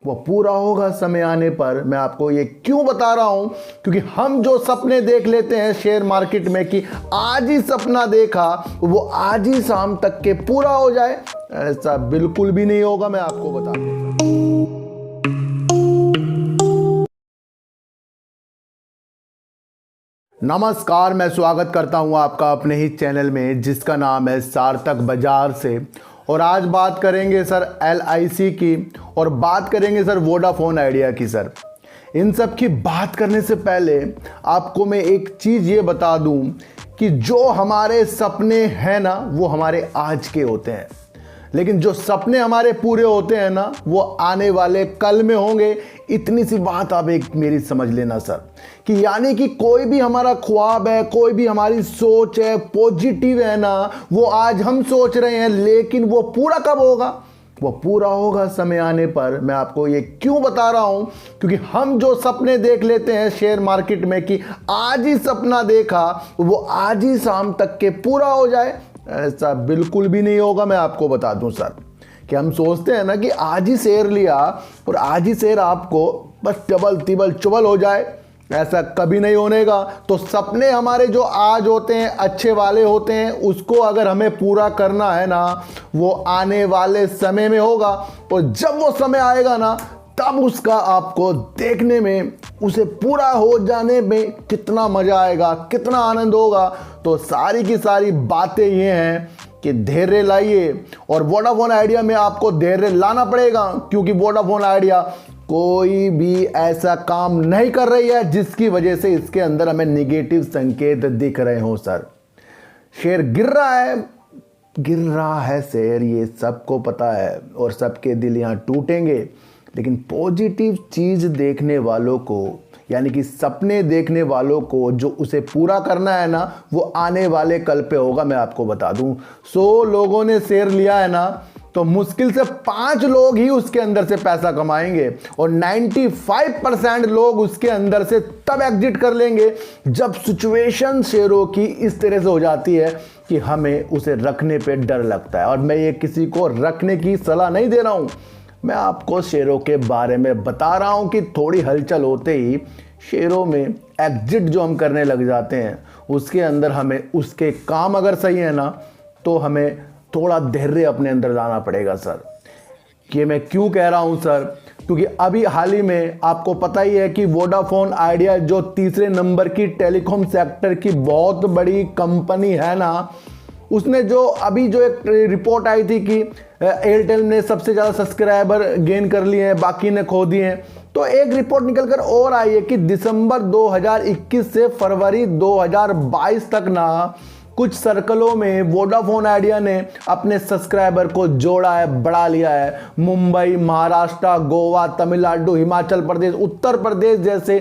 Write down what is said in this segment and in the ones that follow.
वो पूरा होगा समय आने पर। मैं आपको ये क्यों बता रहा हूं, क्योंकि हम जो सपने देख लेते हैं शेयर मार्केट में कि आज ही सपना देखा वो आज ही शाम तक के पूरा हो जाए, ऐसा बिल्कुल भी नहीं होगा। मैं आपको बता दूं। नमस्कार, मैं स्वागत करता हूं आपका अपने ही चैनल में जिसका नाम है सार्थक बाजार से। और आज बात करेंगे सर LIC की, और बात करेंगे सर वोडाफोन आइडिया की। सर इन सब की बात करने से पहले आपको मैं एक चीज़ ये बता दूं कि जो हमारे सपने हैं ना वो हमारे आज के होते हैं, लेकिन जो सपने हमारे पूरे होते हैं ना वो आने वाले कल में होंगे। इतनी सी बात आप एक मेरी समझ लेना सर, कि यानी कि कोई भी हमारा ख्वाब है, कोई भी हमारी सोच है, पॉजिटिव है ना, वो आज हम सोच रहे हैं, लेकिन वो पूरा कब होगा? वो पूरा होगा समय आने पर। मैं आपको ये क्यों बता रहा हूं, क्योंकि हम जो सपने देख लेते हैं शेयर मार्केट में कि आज ही सपना देखा वो आज ही शाम तक के पूरा हो जाए, ऐसा बिल्कुल भी नहीं होगा। मैं आपको बता दूं सर, कि हम सोचते हैं ना कि आज ही शेयर लिया और आज ही शेयर आपको बस डबल तिबल चुबल हो जाए, ऐसा कभी नहीं होने का। तो सपने हमारे जो आज होते हैं अच्छे वाले होते हैं, उसको अगर हमें पूरा करना है ना वो आने वाले समय में होगा। और जब वो समय आएगा ना तब उसका आपको देखने में, उसे पूरा हो जाने में कितना मजा आएगा, कितना आनंद होगा। तो सारी की सारी बातें ये हैं कि धैर्य लाइए, और वोडाफोन आइडिया में आपको धैर्य लाना पड़ेगा, क्योंकि वोडाफोन आइडिया कोई भी ऐसा काम नहीं कर रही है जिसकी वजह से इसके अंदर हमें निगेटिव संकेत दिख रहे हो। सर शेयर गिर रहा है शेयर, ये सबको पता है और सबके दिल यहाँ टूटेंगे। लेकिन पॉजिटिव चीज़ देखने वालों को, यानी कि सपने देखने वालों को, जो उसे पूरा करना है ना वो आने वाले कल पे होगा। मैं आपको बता दूं, 100 लोगों ने शेयर लिया है ना तो मुश्किल से 5 लोग ही उसके अंदर से पैसा कमाएंगे, और 95% लोग उसके अंदर से तब एग्जिट कर लेंगे जब सिचुएशन शेयरों की इस तरह से हो जाती है कि हमें उसे रखने पे डर लगता है। और मैं ये किसी को रखने की सलाह नहीं दे रहा हूं, मैं आपको शेयरों के बारे में बता रहा हूं कि थोड़ी हलचल होते ही शेयरों में एग्जिट जो हम करने लग जाते हैं, उसके अंदर हमें उसके काम अगर सही है ना तो हमें थोड़ा धैर्य अपने अंदर लाना पड़ेगा। सर कि मैं क्यों कह रहा हूं सर, क्योंकि अभी हाल ही में आपको पता ही है कि वोडाफोन आइडिया जो तीसरे नंबर की टेलीकॉम सेक्टर की बहुत बड़ी कंपनी है ना, उसने जो अभी जो एक रिपोर्ट आई थी कि एयरटेल ने सबसे ज़्यादा सब्सक्राइबर गेन कर लिए हैं, बाकी ने खो दिए हैं। तो एक रिपोर्ट निकलकर और आई है कि दिसंबर 2021 से फरवरी 2022 तक ना कुछ सर्कलों में वोडाफोन आइडिया ने अपने सब्सक्राइबर को जोड़ा है, बढ़ा लिया है। मुंबई, महाराष्ट्र, गोवा, तमिलनाडु, हिमाचल प्रदेश, उत्तर प्रदेश जैसे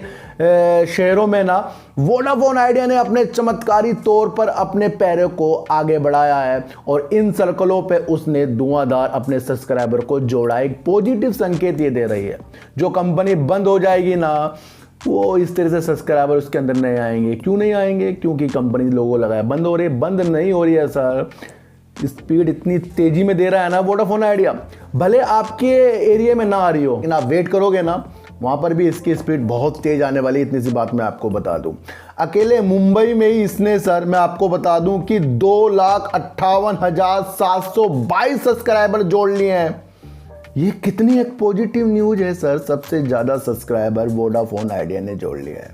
शहरों में ना वोडाफोन आइडिया ने अपने चमत्कारी तौर पर अपने पैरों को आगे बढ़ाया है, और इन सर्कलों पे उसने धुआंधार अपने सब्सक्राइबर को जोड़ा। एक पॉजिटिव संकेत ये दे रही है, जो कंपनी बंद हो जाएगी ना वो इस तरह से सब्सक्राइबर उसके अंदर नहीं आएंगे। क्यों नहीं आएंगे? क्योंकि कंपनी लोगो लगाया। बंद हो रही है? बंद नहीं हो रही है सर, स्पीड इतनी तेजी में दे रहा है ना वोडाफोन आइडिया, भले आपके एरिया में ना आ रही हो, लेकिन आप वेट करोगे ना वहां पर भी इसकी स्पीड बहुत तेज आने वाली। इतनी सी बात मैं आपको बता दूं, अकेले मुंबई में ही इसने सर मैं आपको बता दूं कि 2,58,722 सब्सक्राइबर जोड़ लिए हैं। ये कितनी एक पॉजिटिव न्यूज है सर, सबसे ज़्यादा सब्सक्राइबर वोडाफोन आइडिया ने जोड़ लिया है।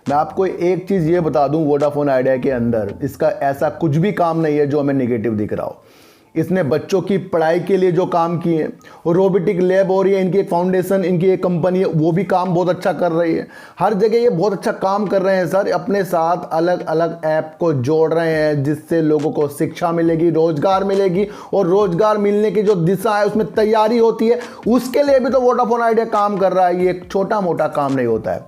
मैं आपको एक चीज़ ये बता दूं, वोडाफोन आइडिया के अंदर इसका ऐसा कुछ भी काम नहीं है जो हमें नेगेटिव दिख रहा हो। इसने बच्चों की पढ़ाई के लिए जो काम किए हैं, रोबोटिक लैब हो रही है, इनकी एक फाउंडेशन, इनकी एक कंपनी है, वो भी काम बहुत अच्छा कर रही है। हर जगह ये बहुत अच्छा काम कर रहे हैं सर, अपने साथ अलग अलग ऐप को जोड़ रहे हैं जिससे लोगों को शिक्षा मिलेगी, रोजगार मिलेगी, और रोजगार मिलने की जो दिशा है उसमें तैयारी होती है, उसके लिए भी तो वोडाफोन आइडिया काम कर रहा है। ये एक छोटा मोटा काम नहीं होता है।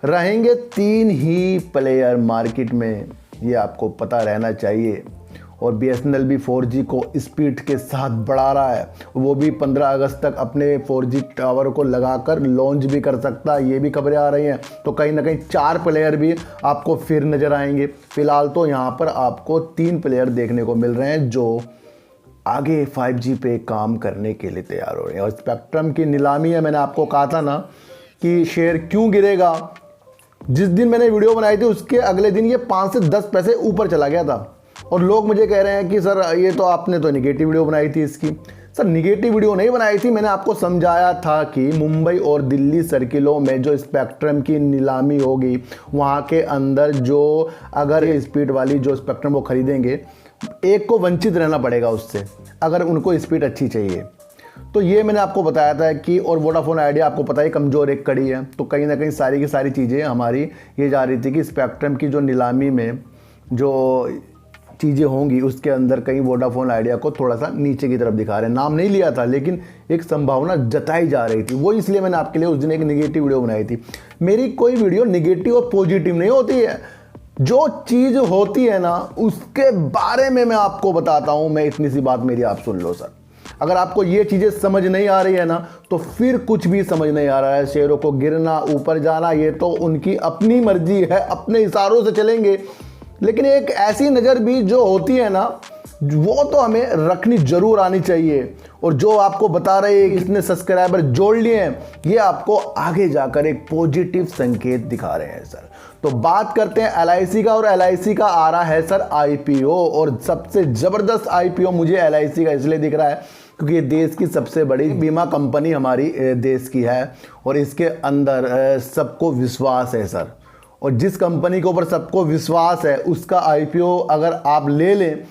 रहेंगे 3 ही प्लेयर मार्केट में, ये आपको पता रहना चाहिए। और BSNL भी 4G को स्पीड के साथ बढ़ा रहा है, वो भी 15 अगस्त तक अपने 4G टावर को लगाकर लॉन्च भी कर सकता है, ये भी खबरें आ रही हैं। तो कहीं ना कहीं 4 प्लेयर भी आपको फिर नज़र आएंगे। फिलहाल तो यहाँ पर आपको 3 प्लेयर देखने को मिल रहे हैं जो आगे 5G पे काम करने के लिए तैयार हो रहे हैं। और स्पेक्ट्रम की नीलामी है, मैंने आपको कहा था ना कि शेयर क्यों गिरेगा। जिस दिन मैंने वीडियो बनाई थी उसके अगले दिन ये 5 से 10 पैसे ऊपर चला गया था। और लोग मुझे कह रहे हैं कि सर ये तो आपने तो निगेटिव वीडियो बनाई थी इसकी। सर निगेटिव वीडियो नहीं बनाई थी, मैंने आपको समझाया था कि मुंबई और दिल्ली सर्किलों में जो स्पेक्ट्रम की नीलामी होगी, वहाँ के अंदर जो अगर ये स्पीड वाली जो स्पेक्ट्रम वो खरीदेंगे, एक को वंचित रहना पड़ेगा उससे, अगर उनको स्पीड अच्छी चाहिए। तो ये मैंने आपको बताया था कि और वोडाफोन आइडिया आपको पता है कमज़ोर एक कड़ी है। तो कहीं ना कहीं सारी की सारी चीज़ें हमारी ये जा रही थी कि स्पेक्ट्रम की जो नीलामी में जो चीज़ें होंगी उसके अंदर कहीं वोडाफोन आइडिया को थोड़ा सा नीचे की तरफ दिखा रहे हैं। नाम नहीं लिया था लेकिन एक संभावना जताई जा रही थी, वो इसलिए मैंने आपके लिए उस दिन एक निगेटिव वीडियो बनाई थी। मेरी कोई वीडियो निगेटिव और पॉजिटिव नहीं होती है, जो चीज़ होती है ना उसके बारे में मैं आपको बताता हूँ। मैं इतनी सी बात मेरी आप सुन लो सर। अगर आपको ये चीज़ें समझ नहीं आ रही है ना तो फिर कुछ भी समझ नहीं आ रहा है। शेयरों को गिरना ऊपर जाना ये तो उनकी अपनी मर्जी है, अपने इशारों से चलेंगे। लेकिन एक ऐसी नज़र भी जो होती है ना वो तो हमें रखनी जरूर आनी चाहिए। और जो आपको बता रहे हैं कितने सब्सक्राइबर जोड़ लिए हैं, ये आपको आगे जाकर एक पॉजिटिव संकेत दिखा रहे हैं सर। तो बात करते हैं LIC का, और LIC का आ रहा है सर IPO। और सबसे ज़बरदस्त IPO मुझे LIC का इसलिए दिख रहा है क्योंकि ये देश की सबसे बड़ी बीमा कंपनी हमारी देश की है और इसके अंदर सबको विश्वास है सर। और जिस कंपनी के ऊपर सबको विश्वास है उसका IPO अगर आप ले लें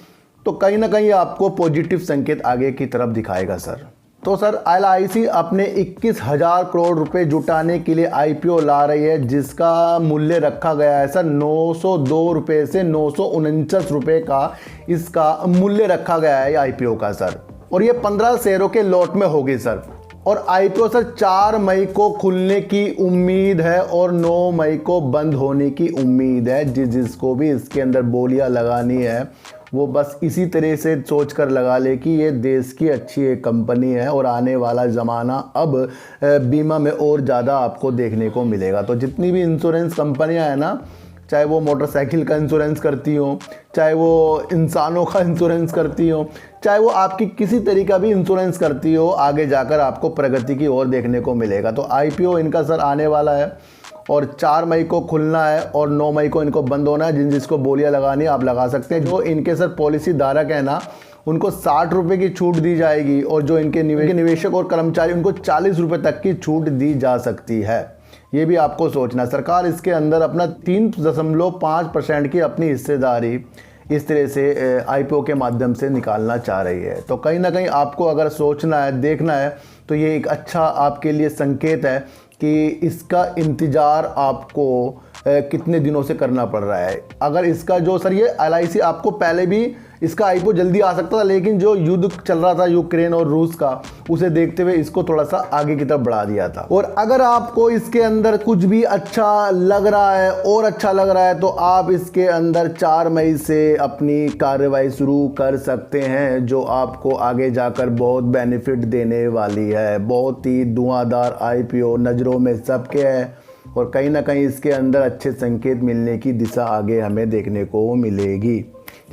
तो कहीं ना कहीं आपको पॉजिटिव संकेत आगे की तरफ दिखाएगा सर। तो सर LIC अपने 21,000 करोड़ रुपए जुटाने के लिए IPO ला रही है, जिसका मूल्य रखा गया है सर 902 रुपये से 949 रुपये का इसका मूल्य रखा गया है IPO का सर। और ये 15 शेयरों के लॉट में होगी सर। और IPO सर 4 मई को खुलने की उम्मीद है और 9 मई को बंद होने की उम्मीद है। जिसको भी इसके अंदर बोलियां लगानी है वो बस इसी तरह से सोच कर लगा ले कि ये देश की अच्छी एक कंपनी है और आने वाला ज़माना अब बीमा में और ज़्यादा आपको देखने को मिलेगा। तो जितनी भी इंश्योरेंस कंपनियां हैं ना, चाहे वो मोटरसाइकिल का इंश्योरेंस करती हो, चाहे वो इंसानों का इंश्योरेंस करती हो, चाहे वो आपकी किसी तरीका भी इंश्योरेंस करती हो, आगे जाकर आपको प्रगति की ओर देखने को मिलेगा। तो IPO इनका सर आने वाला है और 4 मई को खुलना है और 9 मई को इनको बंद होना है। जिसको बोलियां लगानी आप लगा सकते हैं। जो इनके सर पॉलिसी धारक है ना उनको 60 रुपये की छूट दी जाएगी और जो इनके निवेशक और कर्मचारी उनको 40 रुपये तक की छूट दी जा सकती है। ये भी आपको सोचना। सरकार इसके अंदर अपना 3.5% की अपनी हिस्सेदारी इस तरह से IPO के माध्यम से निकालना चाह रही है। तो कहीं ना कहीं आपको अगर सोचना है, देखना है, तो ये एक अच्छा आपके लिए संकेत है कि इसका इंतज़ार आपको कितने दिनों से करना पड़ रहा है। अगर इसका जो सर ये LIC आपको पहले भी इसका IPO जल्दी आ सकता था, लेकिन जो युद्ध चल रहा था यूक्रेन और रूस का, उसे देखते हुए इसको थोड़ा सा आगे की तरफ बढ़ा दिया था। और अगर आपको इसके अंदर कुछ भी अच्छा लग रहा है और अच्छा लग रहा है तो आप इसके अंदर 4 मई से अपनी कार्रवाई शुरू कर सकते हैं, जो आपको आगे जाकर बहुत बेनिफिट देने वाली है। बहुत ही धुआंधार IPO नज़रों में सबके है और कहीं ना कहीं इसके अंदर अच्छे संकेत मिलने की दिशा आगे हमें देखने को मिलेगी।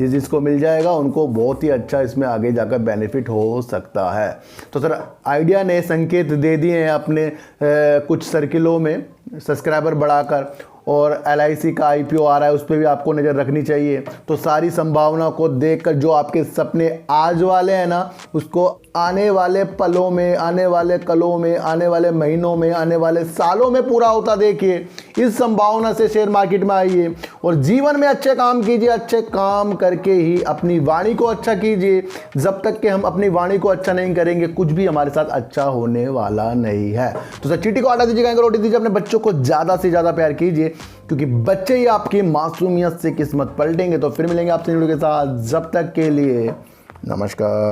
जिसको मिल जाएगा उनको बहुत ही अच्छा इसमें आगे जाकर बेनिफिट हो सकता है। तो सर आइडिया ने संकेत दे दिए हैं अपने कुछ सर्किलों में सब्सक्राइबर बढ़ाकर, और LIC का IPO आ रहा है उस पर भी आपको नज़र रखनी चाहिए। तो सारी संभावना को देखकर जो आपके सपने आज वाले हैं ना उसको आने वाले पलों में, आने वाले कलों में, आने वाले महीनों में, आने वाले सालों में पूरा होता देखिए। इस संभावना से शेयर मार्केट में आइए और जीवन में अच्छे काम कीजिए। अच्छे काम करके ही अपनी वाणी को अच्छा कीजिए। जब तक कि हम अपनी वाणी को अच्छा नहीं करेंगे कुछ भी हमारे साथ अच्छा होने वाला नहीं है। तो सर चीटी को हटा दीजिएगा, रोटी दीजिए, अपने बच्चों को ज़्यादा से ज़्यादा प्यार कीजिए क्योंकि बच्चे ही आपकी मासूमियत से किस्मत पलटेंगे। तो फिर मिलेंगे आपसे वीडियो के साथ, जब तक के लिए नमस्कार।